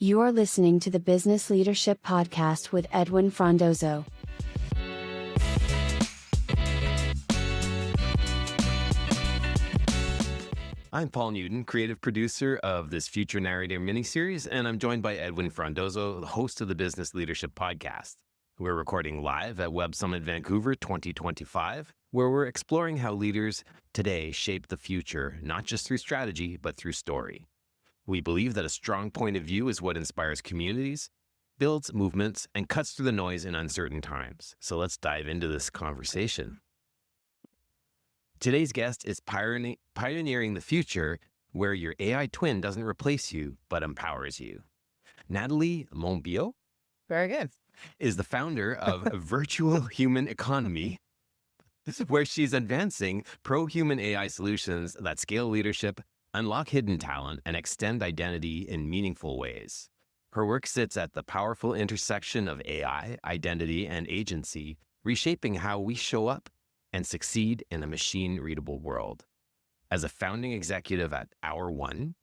You are listening to the Business Leadership Podcast with Edwin Frondozo. I'm Paul Newton, creative producer of this Future Narrator miniseries, and I'm joined by Edwin Frondozo, the host of the Business Leadership Podcast. We're recording live at Web Summit Vancouver 2025, where we're exploring how leaders today shape the future, not just through strategy, but through story. We believe that a strong point of view is what inspires communities, builds movements, and cuts through the noise in uncertain times. So let's dive into this conversation. Today's guest is pioneering the future where your AI twin doesn't replace you, but empowers you. Natalie Monbiot Very good. is the founder of Virtual Human Economy, where she's advancing pro-human AI solutions that scale leadership, unlock hidden talent, and extend identity in meaningful ways. Her work sits at the powerful intersection of AI, identity, and agency, reshaping how we show up and succeed in a machine-readable world. As a founding executive at Hour One,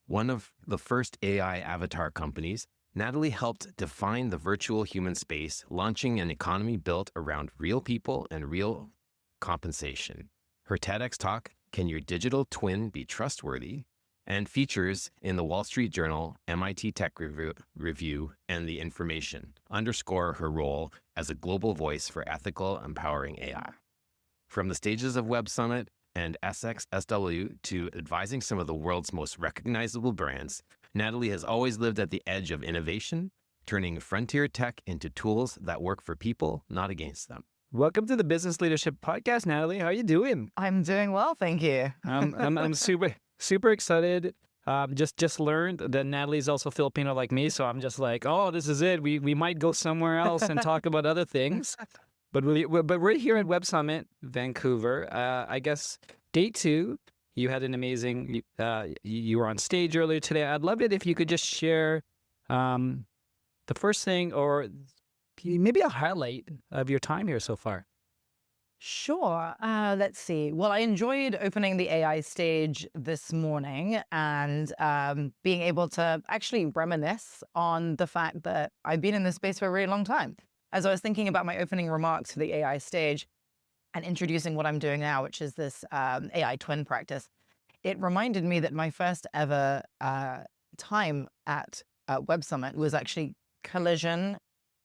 one of the first AI avatar companies, Natalie helped define the virtual human space, launching an economy built around real people and real compensation. Her TEDx talk, Can Your Digital Twin Be Trustworthy?, and features in the Wall Street Journal, MIT Tech Review, and The Information, underscore her role as a global voice for ethical, empowering AI. From the stages of Web Summit and SXSW to advising some of the world's most recognizable brands, Natalie has always lived at the edge of innovation, turning frontier tech into tools that work for people, not against them. Welcome to the Business Leadership Podcast, Natalie. How are you doing? I'm doing well, thank you. I'm super excited. Just learned that Natalie is also Filipino like me, so I'm just like, oh, this is it. We might go somewhere else and talk about other things. But we're here at Web Summit Vancouver. I guess day 2. You had an amazing. You were on stage earlier today. I'd love it if you could just share the first thing or maybe a highlight of your time here so far. Sure. Let's see. Well, I enjoyed opening the AI stage this morning and being able to actually reminisce on the fact that I've been in this space for a really long time. As I was thinking about my opening remarks for the AI stage and introducing what I'm doing now, which is this AI twin practice, it reminded me that my first ever time at Web Summit was actually Collision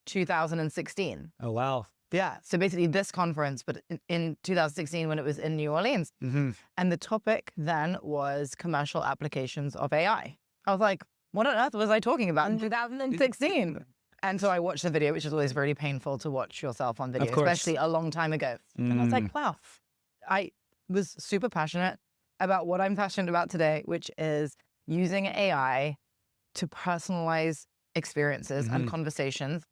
2016. Oh, wow. Yeah. So basically this conference, but in 2016 when it was in New Orleans. Mm-hmm. And the topic then was commercial applications of AI. I was like, what on earth was I talking about in 2016? And so I watched the video, which is always very painful to watch yourself on video, especially a long time ago. And I was like, wow. I was super passionate about what I'm passionate about today, which is using AI to personalize experiences and conversations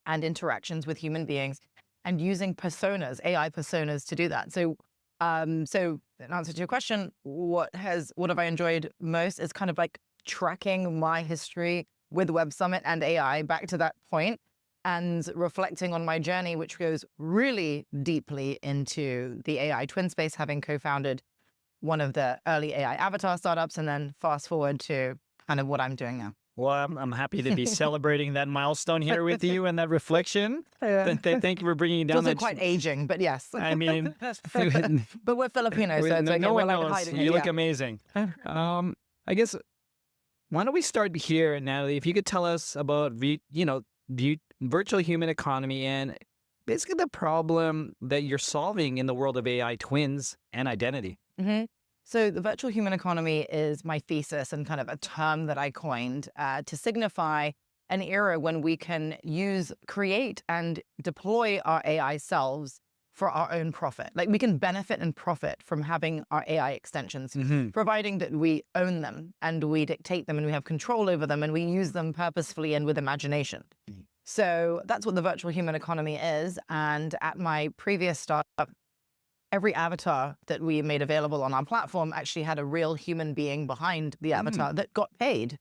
and interactions with human beings and using personas, AI personas to do that. So in answer to your question, what have I enjoyed most is kind of like tracking my history with Web Summit and AI back to that point and reflecting on my journey, which goes really deeply into the AI twin space, having co-founded one of the early AI avatar startups, and then fast forward to kind of what I'm doing now. Well, I'm happy to be celebrating that milestone here with you and that reflection. Thank you for bringing it down. It's also quite aging, but yes. I mean, but we're Filipinos, so it's no one like knows. hiding You it, look yeah. amazing. I guess, why don't we start here, Natalie? If you could tell us about virtual human economy and basically the problem that you're solving in the world of AI twins and identity. Mm-hmm. So the virtual human economy is my thesis and kind of a term that I coined to signify an era when we can create and deploy our AI selves for our own profit. Like we can benefit and profit from having our AI extensions, providing that we own them and we dictate them and we have control over them and we use them purposefully and with imagination. So that's what the virtual human economy is. And at my previous startup, every avatar that we made available on our platform actually had a real human being behind the avatar that got paid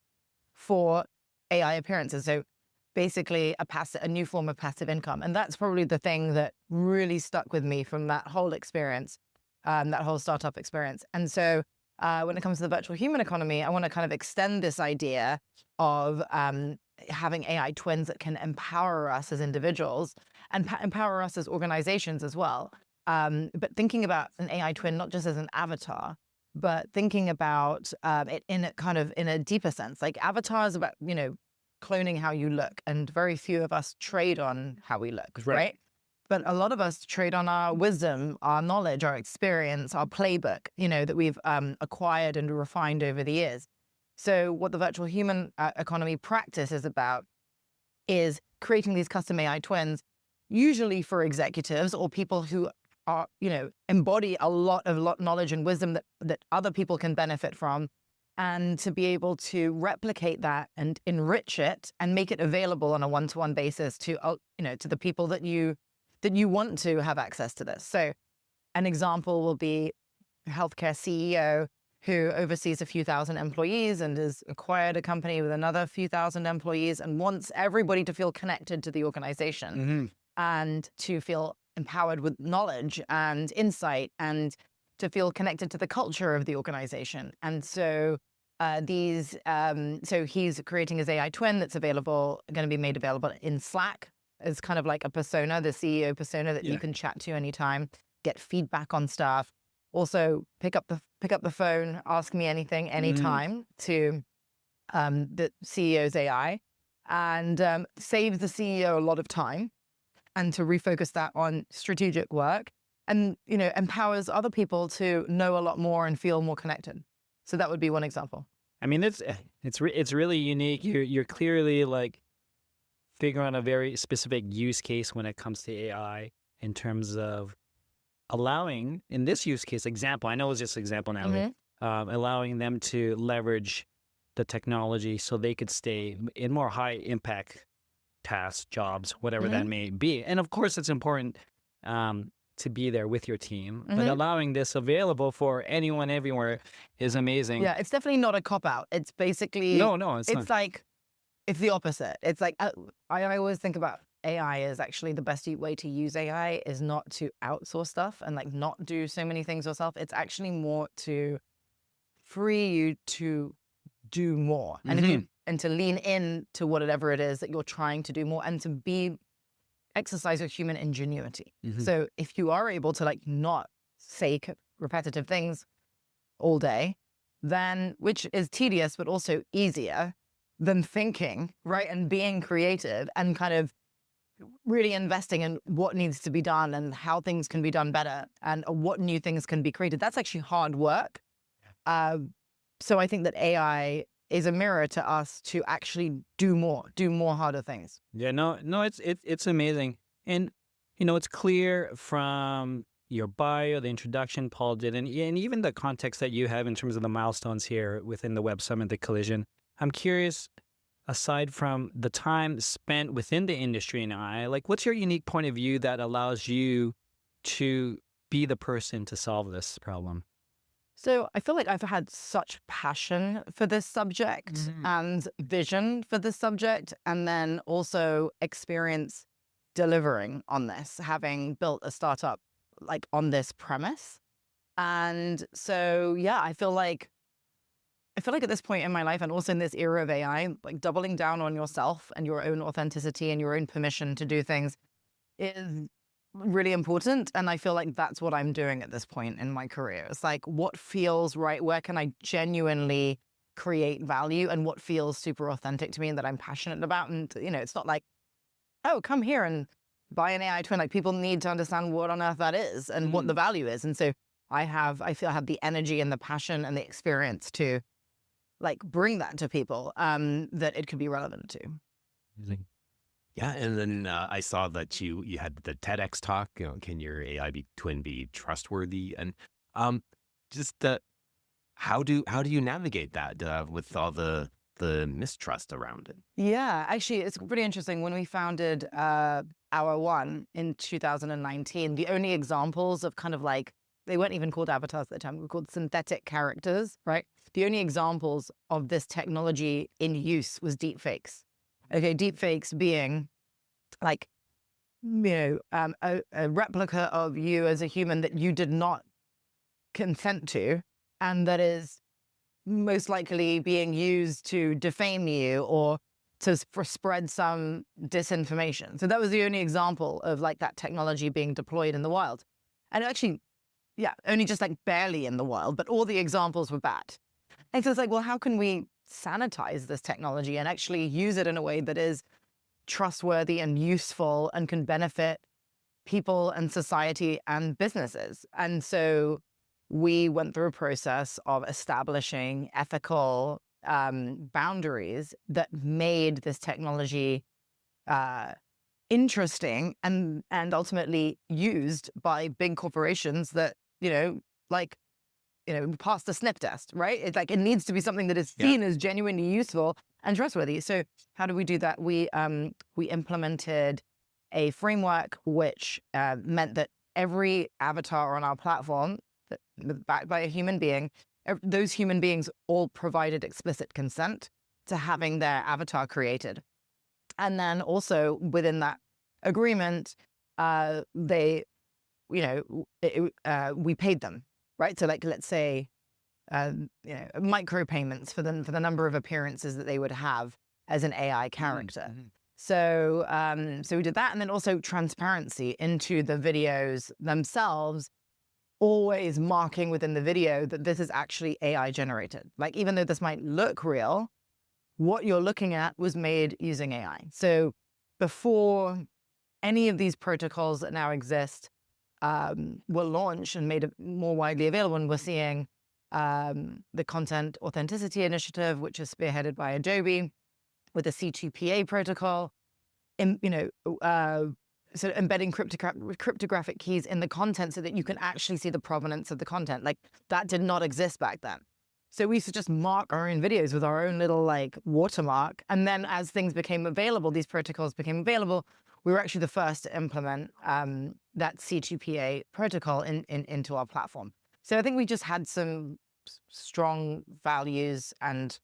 for AI appearances. So basically a new form of passive income. And that's probably the thing that really stuck with me from that whole experience, that whole startup experience. And so when it comes to the virtual human economy, I want to kind of extend this idea of having AI twins that can empower us as individuals and empower us as organizations as well. But thinking about an AI twin not just as an avatar, but thinking about it in a deeper sense. Like avatars about, cloning how you look, and very few of us trade on how we look, right? But a lot of us trade on our wisdom, our knowledge, our experience, our playbook, that we've acquired and refined over the years. So what the virtual human economy practice is about is creating these custom AI twins, usually for executives or people who are, embody a lot of knowledge and wisdom that other people can benefit from, and to be able to replicate that and enrich it and make it available on a one-to-one basis to, to the people that you want to have access to this. So an example will be a healthcare CEO who oversees a few thousand employees and has acquired a company with another few thousand employees and wants everybody to feel connected to the organization and to feel empowered with knowledge and insight and to feel connected to the culture of the organization. And so so he's creating his AI twin that's going to be made available in Slack as kind of like a persona, the CEO persona that you can chat to anytime, get feedback on stuff. Also pick up the phone, ask me anything, anytime to the CEO's AI, and save the CEO a lot of time, and to refocus that on strategic work, and empowers other people to know a lot more and feel more connected. So that would be one example. I mean, it's really unique. You're clearly like figuring out a very specific use case when it comes to AI in terms of allowing, in this use case example, I know it's just an example now, allowing them to leverage the technology so they could stay in more high impact tasks, jobs, whatever that may be. And of course, it's important to be there with your team, but allowing this available for anyone, everywhere is amazing. Yeah, it's definitely not a cop-out. It's basically... No, it's not. Like, it's the opposite. It's like, I always think about AI as actually the best way to use AI is not to outsource stuff and like not do so many things yourself. It's actually more to free you to do more and to lean in to whatever it is that you're trying to do more, and to exercise your human ingenuity. So if you are able to like not say repetitive things all day, then, which is tedious but also easier than thinking, right? And being creative and kind of really investing in what needs to be done and how things can be done better and what new things can be created. That's actually hard work. So I think that AI is a mirror to us to actually do more harder things. Yeah, no, it's amazing. And, it's clear from your bio, the introduction Paul did, and even the context that you have in terms of the milestones here within the Web Summit, the collision. I'm curious, aside from the time spent within the industry and AI, like what's your unique point of view that allows you to be the person to solve this problem? So I feel like I've had such passion for this subject and vision for this subject, and then also experience delivering on this, having built a startup like on this premise. And so, yeah, I feel like at this point in my life, and also in this era of AI, like doubling down on yourself and your own authenticity and your own permission to do things is really important. And I feel like that's what I'm doing at this point in my career. It's like, what feels right? Where can I genuinely create value, and what feels super authentic to me and that I'm passionate about? And, it's not like, oh, come here and buy an AI twin. Like, people need to understand what on earth that is and what the value is. And so I feel I have the energy and the passion and the experience to like bring that to people that it could be relevant to. Amazing. Yeah, and then I saw that you had the TEDx talk. Can your AI twin be trustworthy? And how do you navigate that with all the mistrust around it? Yeah, actually, it's pretty interesting. When we founded Hour One in 2019, the only examples of kind of like, they weren't even called avatars at the time, we were called synthetic characters, right? The only examples of this technology in use was deepfakes. Okay, deepfakes being like, a replica of you as a human that you did not consent to, and that is most likely being used to defame you or to spread some disinformation. So that was the only example of like that technology being deployed in the wild. And actually, yeah, only just like barely in the wild, but all the examples were bad. And so it's like, well, how can we sanitize this technology and actually use it in a way that is trustworthy and useful and can benefit people and society and businesses? And so we went through a process of establishing ethical boundaries that made this technology interesting and ultimately used by big corporations that, pass the sniff test, right? It's like, it needs to be something that is seen as genuinely useful and trustworthy. So how do we do that? We implemented a framework which meant that every avatar on our platform, backed by a human being, those human beings all provided explicit consent to having their avatar created. And then also within that agreement, we paid them, right? So like, let's say, micro payments for the number of appearances that they would have as an AI character. Mm-hmm. So we did that. And then also transparency into the videos themselves, always marking within the video that this is actually AI generated. Like, even though this might look real, what you're looking at was made using AI. So before any of these protocols that now exist were launched and made more widely available, and we're seeing the Content Authenticity Initiative, which is spearheaded by Adobe, with the C2PA protocol, so embedding cryptographic keys in the content so that you can actually see the provenance of the content. Like, that did not exist back then. So we used to just mark our own videos with our own little like watermark. And then as things became available, these protocols became available, we were actually the first to implement that C2PA protocol into our platform. So I think we just had some strong values and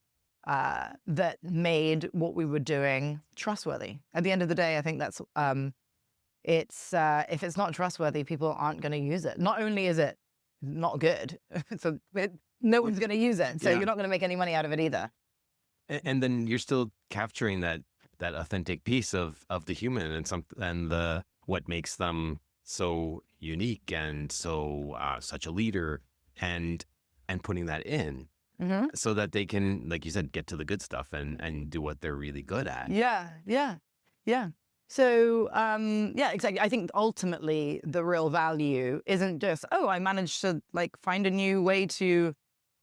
that made what we were doing trustworthy. At the end of the day, I think that's if it's not trustworthy, people aren't going to use it. Not only is it not good, so no one's going to use it. So you're not going to make any money out of it either. And then you're still capturing that authentic piece of the human and what makes them so unique and so such a leader, and putting that in so that they can, like you said, get to the good stuff and do what they're really good at. Yeah. So, exactly. I think ultimately the real value isn't just, I managed to like find a new way to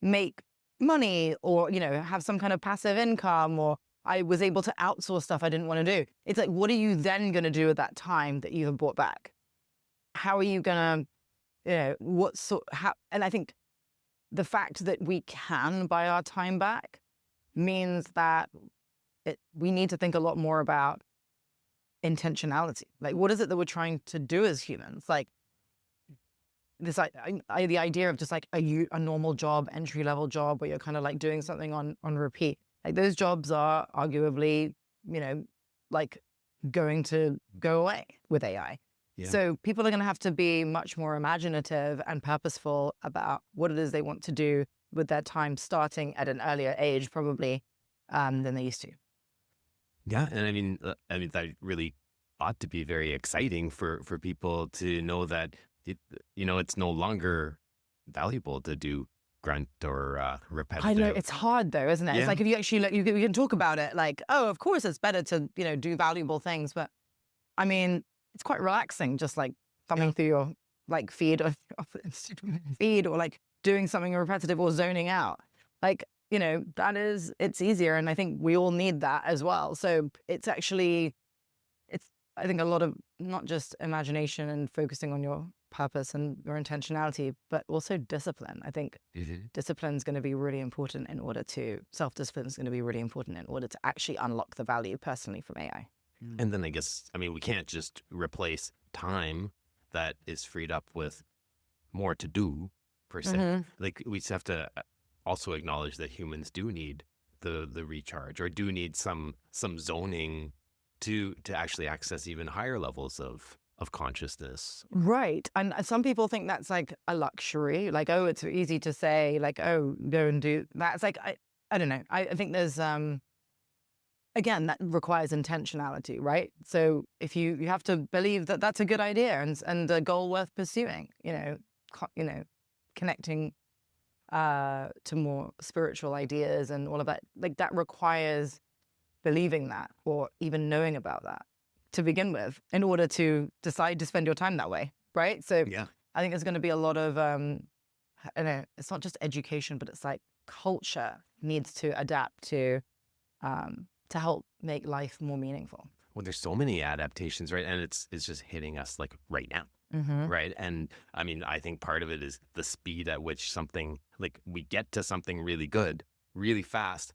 make money or, have some kind of passive income, or I was able to outsource stuff I didn't want to do. It's like, what are you then going to do with that time that you have bought back? How are you going to, and I think the fact that we can buy our time back means that we need to think a lot more about intentionality. Like, what is it that we're trying to do as humans? Like this, the idea of just like a normal job, entry-level job, where you're kind of like doing something on repeat. Like, those jobs are arguably, like going to go away with AI. Yeah. So people are going to have to be much more imaginative and purposeful about what it is they want to do with their time, starting at an earlier age, probably, than they used to. Yeah, and I mean that really ought to be very exciting for people to know that it's no longer valuable to do grunt or repetitive. I know, it's hard though, isn't it? Yeah. It's like, if you actually you can talk about it, like, of course it's better to do valuable things, but I mean, it's quite relaxing, just like thumbing through your like feed or like doing something repetitive or zoning out. Like, it's easier. And I think we all need that as well. So it's actually, I think a lot of not just imagination and focusing on your purpose and your intentionality, but also discipline. I think discipline is going to be really important self-discipline is going to be really important in order to actually unlock the value personally from AI. And then I guess, we can't just replace time that is freed up with more to do per se. Mm-hmm. Like, we just have to also acknowledge that humans do need the recharge, or do need some zoning to actually access even higher levels of of consciousness. Right. And some people think that's like a luxury, like, oh, it's easy to say, like, oh, go and do that. It's like, I don't know. I think there's, again, that requires intentionality, right? So if you have to believe that that's a good idea and a goal worth pursuing, connecting to more spiritual ideas and all of that, like that requires believing that or even knowing about that to begin with in order to decide to spend your time that way, right? So Yeah. I think there's going to be a lot of, I don't know, it's not just education, but it's like culture needs to adapt to help make life more meaningful. Well, there's so many adaptations, right? And it's just hitting us like right now. Right. And I mean, I think part of it is the speed at which something like we get to something really good, really fast,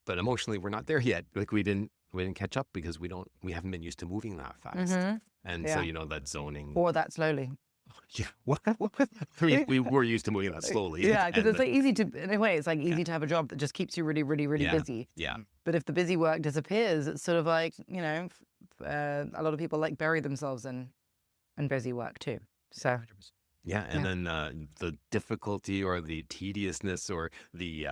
but emotionally we're not there yet. Like we didn't catch up because we haven't been used to moving that fast. And so, that zoning. Or that slowly. Yeah. What? I mean, we were used to moving that slowly. Yeah, because it's like easy to, in a way, it's like easy to have a job that just keeps you really, really, really busy. Yeah. But if the busy work disappears, it's sort of like, a lot of people like bury themselves in busy work too. So. Yeah, and then the difficulty or the tediousness or the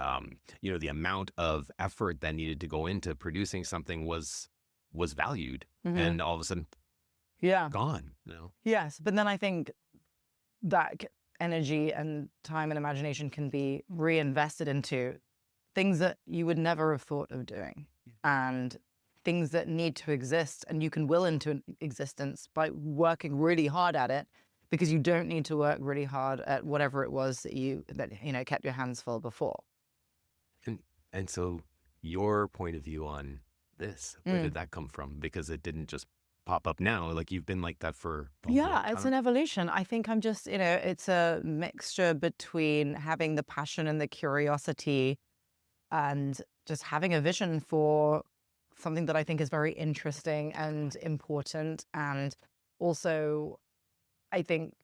the amount of effort that needed to go into producing something was valued, and all of a sudden, gone. Yes, but then I think that energy and time and imagination can be reinvested into things that you would never have thought of doing, and things that need to exist, and you can will into existence by working really hard at it. Because you don't need to work really hard at whatever it was that kept your hands full before. And so your point of view on this, where did that come from? Because it didn't just pop up now. Like you've been like that for a long time. It's an evolution. I think I'm just, it's a mixture between having the passion and the curiosity and just having a vision for something that I think is very interesting and important. And also, I think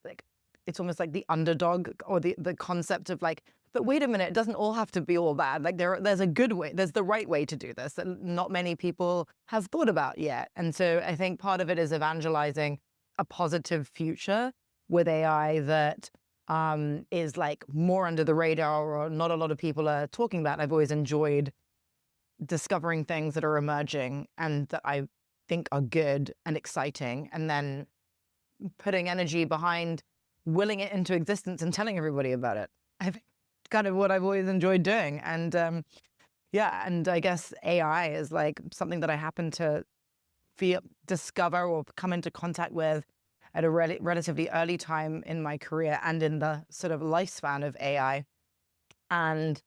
like it's almost like the underdog or the concept of like, but wait a minute, it doesn't all have to be all bad. Like there's a good way, there's the right way to do this that not many people have thought about yet. And so I think part of it is evangelizing a positive future with AI that is like more under the radar or not a lot of people are talking about. I've always enjoyed discovering things that are emerging and that I think are good and exciting, and then putting energy behind willing it into existence and telling everybody about it. I think kind of what I've always enjoyed doing. And and I guess AI is like something that I happen to discover or come into contact with at a relatively early time in my career and in the sort of lifespan of AI. And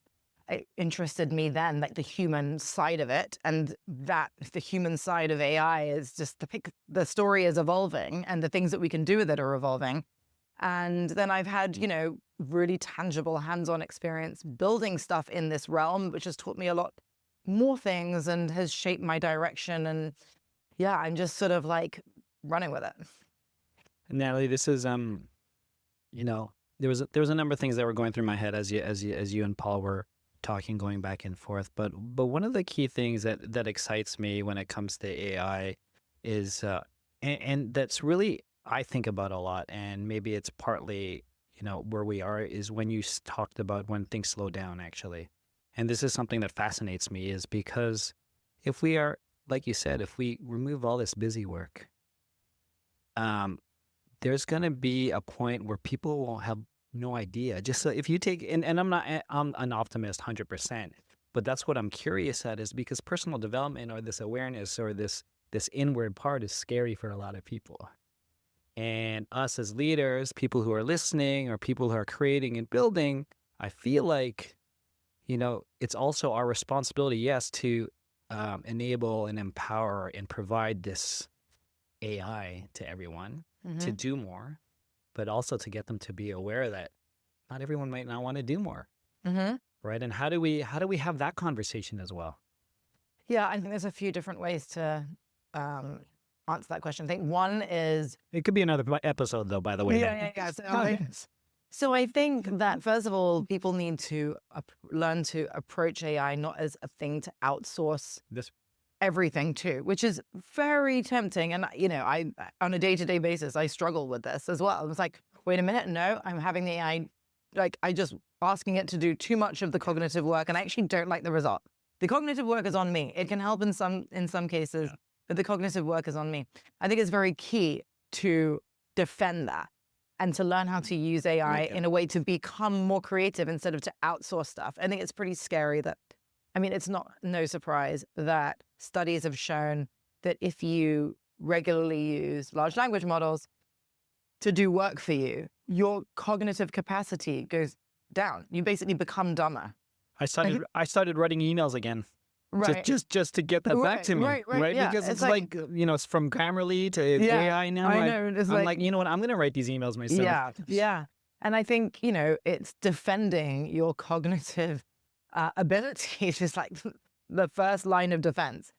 it interested me then, like the human side of it, and that the human side of AI is just the story is evolving and the things that we can do with it are evolving. And then I've had, really tangible hands-on experience building stuff in this realm, which has taught me a lot more things and has shaped my direction. And I'm just sort of like running with it. Natalie, this is, there was a number of things that were going through my head as you and Paul were talking, going back and forth. But one of the key things that excites me when it comes to AI is, and that's really, I think about a lot, and maybe it's partly, where we are, is when you talked about when things slow down, actually. And this is something that fascinates me, is because if we are, like you said, if we remove all this busy work, there's going to be a point where people will have no idea. Just so if you take, and I'm an optimist 100%, but that's what I'm curious at, is because personal development or this awareness or this inward part is scary for a lot of people. And us as leaders, people who are listening or people who are creating and building, I feel like, it's also our responsibility, yes, to enable and empower and provide this AI to everyone to do more, but also to get them to be aware that not everyone might not want to do more, right? And how do we have that conversation as well? Yeah, I think there's a few different ways to answer that question. I think one is... It could be another episode, though, by the way. Yeah. So I think that, first of all, people need to learn to approach AI not as a thing to outsource everything too, which is very tempting. And, I on a day-to-day basis, I struggle with this as well. It's like, wait a minute, no, I'm having the AI, I just asking it to do too much of the cognitive work, and I actually don't like the result. The cognitive work is on me. It can help in some cases, but the cognitive work is on me. I think it's very key to defend that and to learn how to use AI in a way to become more creative instead of to outsource stuff. I think it's pretty scary that, it's no surprise that studies have shown that if you regularly use large language models to do work for you, your cognitive capacity goes down. You basically become dumber. I started writing emails again. Right. Just to get that back to me. Right. Yeah. Because it's like, it's from Grammarly to AI now. I know. I'm like, you know what? I'm going to write these emails myself. Yeah. And I think, it's defending your cognitive abilities is like the first line of defense.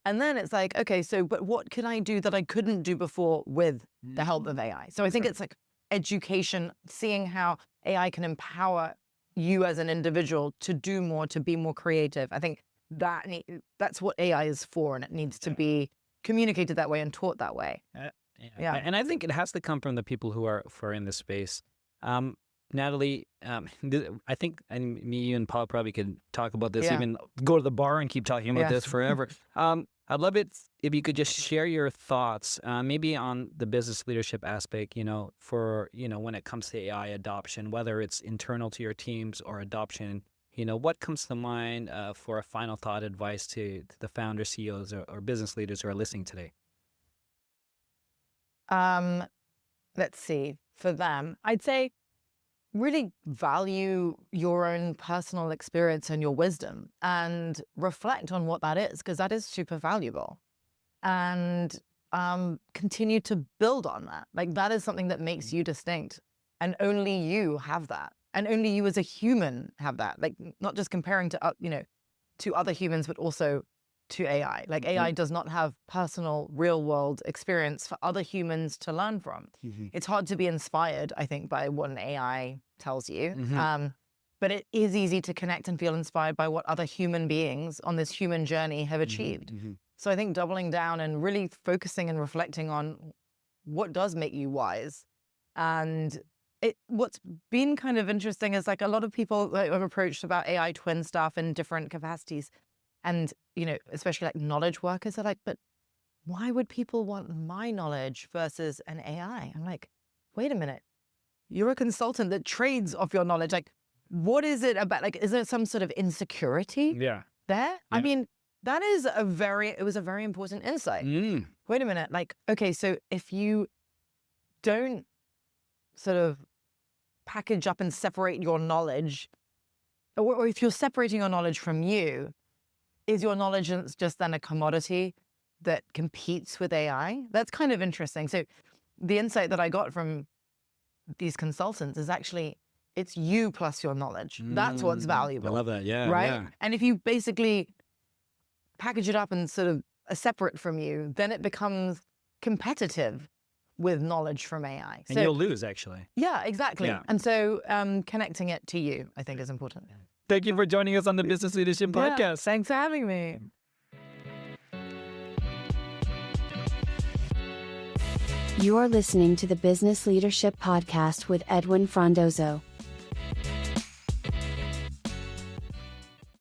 And then it's like, okay, so, but what can I do that I couldn't do before with the help of AI? So I think it's like education, seeing how AI can empower you as an individual to do more, to be more creative. I think that's what AI is for, and it needs to be communicated that way and taught that way. Yeah. And I think it has to come from the people who are in this space. Natalie, I think, and me, you, and Paul probably could talk about this, even go to the bar and keep talking about this forever. I'd love it if you could just share your thoughts, maybe on the business leadership aspect, for, when it comes to AI adoption, whether it's internal to your teams or adoption. What comes to mind for a final thought advice to the founders, CEOs, or business leaders who are listening today? Let's see. For them, I'd say really value your own personal experience and your wisdom and reflect on what that is, because that is super valuable. And continue to build on that. Like, that is something that makes you distinct, and only you have that. And only you as a human have that, like not just comparing to, to other humans, but also to AI. Like AI does not have personal real world experience for other humans to learn from. It's hard to be inspired, I think, by what an AI tells you. But it is easy to connect and feel inspired by what other human beings on this human journey have achieved. So I think doubling down and really focusing and reflecting on what does make you wise. And what's been kind of interesting is like a lot of people that I've approached about AI twin stuff in different capacities, and especially like knowledge workers are like, but why would people want my knowledge versus an AI? I'm like, wait a minute, you're a consultant that trades off your knowledge. Like, what is it about? Like, is there some sort of insecurity there? Yeah. I mean, it was a very important insight. Wait a minute, like, okay, so if you don't sort of package up and separate your knowledge, or if you're separating your knowledge from you, is your knowledge just then a commodity that competes with AI? That's kind of interesting. So the insight that I got from these consultants is actually, it's you plus your knowledge. That's what's valuable. I love that. Yeah. Right. Yeah. And if you basically package it up and sort of separate from you, then it becomes competitive with knowledge from AI. And you'll lose, actually. Yeah, exactly. Yeah. And so connecting it to you, I think, is important. Thank you for joining us on the Business Leadership Podcast. Thanks for having me. You are listening to the Business Leadership Podcast with Edwin Frondozo.